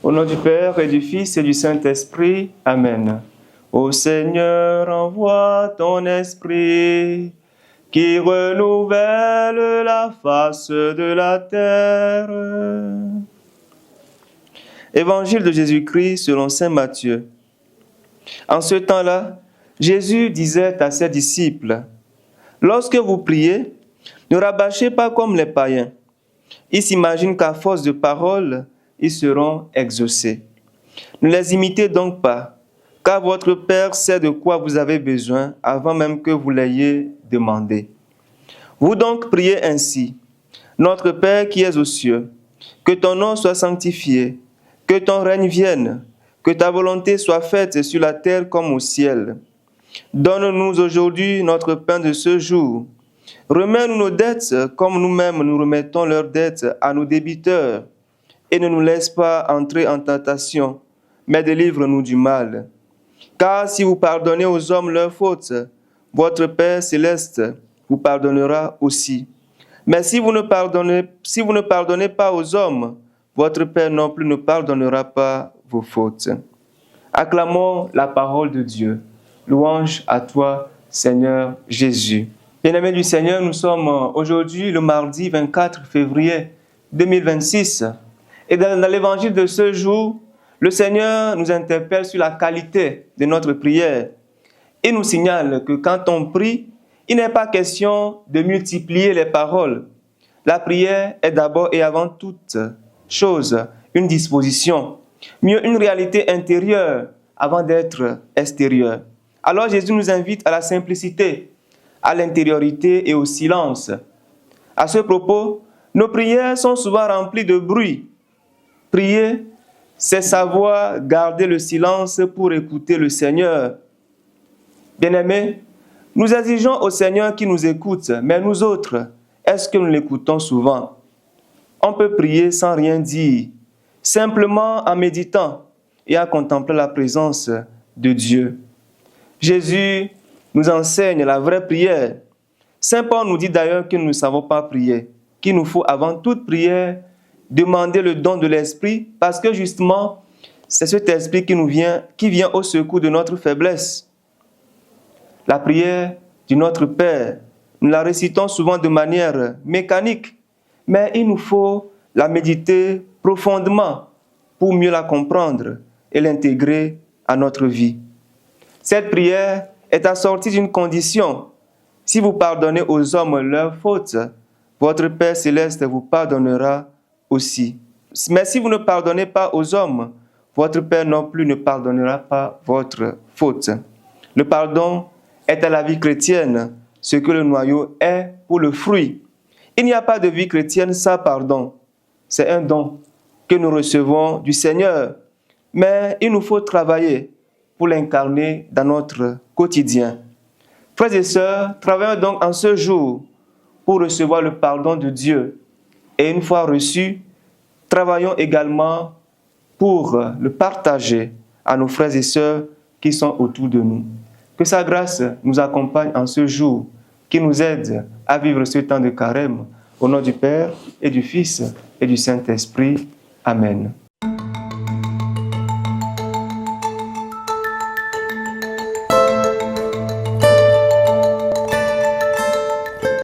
Au nom du Père et du Fils et du Saint-Esprit. Amen. Ô Seigneur, envoie ton esprit qui renouvelle la face de la terre. Évangile de Jésus-Christ selon saint Matthieu. En ce temps-là, Jésus disait à ses disciples, « Lorsque vous priez, ne rabâchez pas comme les païens. Ils s'imaginent qu'à force de paroles, ils seront exaucés. Ne les imitez donc pas, car votre Père sait de quoi vous avez besoin avant même que vous l'ayez demandé. Vous donc priez ainsi, Notre Père qui es aux cieux, que ton nom soit sanctifié, que ton règne vienne, que ta volonté soit faite sur la terre comme au ciel. Donne-nous aujourd'hui notre pain de ce jour. Remets-nous nos dettes comme nous-mêmes nous remettons leurs dettes à nos débiteurs. Et ne nous laisse pas entrer en tentation, mais délivre-nous du mal. Car si vous pardonnez aux hommes leurs fautes, votre Père céleste vous pardonnera aussi. Mais si vous ne pardonnez pas aux hommes, votre Père non plus ne pardonnera pas vos fautes. Acclamons la parole de Dieu. Louange à toi, Seigneur Jésus. Bien-aimés du Seigneur, nous sommes aujourd'hui le mardi 24 février 2026. Et dans l'évangile de ce jour, le Seigneur nous interpelle sur la qualité de notre prière. Il nous signale que quand on prie, il n'est pas question de multiplier les paroles. La prière est d'abord et avant toute chose une disposition, mieux une réalité intérieure avant d'être extérieure. Alors Jésus nous invite à la simplicité, à l'intériorité et au silence. À ce propos, nos prières sont souvent remplies de bruit. Prier, c'est savoir garder le silence pour écouter le Seigneur. Bien-aimés, nous exigeons au Seigneur qui nous écoute, mais nous autres, est-ce que nous l'écoutons souvent? On peut prier sans rien dire, simplement en méditant et en contemplant la présence de Dieu. Jésus nous enseigne la vraie prière. Saint Paul nous dit d'ailleurs que nous ne savons pas prier, qu'il nous faut avant toute prière demander le don de l'Esprit, parce que justement, c'est cet Esprit qui vient au secours de notre faiblesse. La prière du Notre Père, nous la récitons souvent de manière mécanique, mais il nous faut la méditer profondément pour mieux la comprendre et l'intégrer à notre vie. Cette prière est assortie d'une condition. Si vous pardonnez aux hommes leurs fautes, votre Père céleste vous pardonnera aussi. Mais si vous ne pardonnez pas aux hommes, votre Père non plus ne pardonnera pas votre faute. Le pardon est à la vie chrétienne ce que le noyau est pour le fruit. Il n'y a pas de vie chrétienne sans pardon. C'est un don que nous recevons du Seigneur. Mais il nous faut travailler pour l'incarner dans notre quotidien. Frères et sœurs, travaillons donc en ce jour pour recevoir le pardon de Dieu. Et une fois reçu, travaillons également pour le partager à nos frères et sœurs qui sont autour de nous. Que sa grâce nous accompagne en ce jour, qui nous aide à vivre ce temps de carême. Au nom du Père et du Fils et du Saint-Esprit. Amen.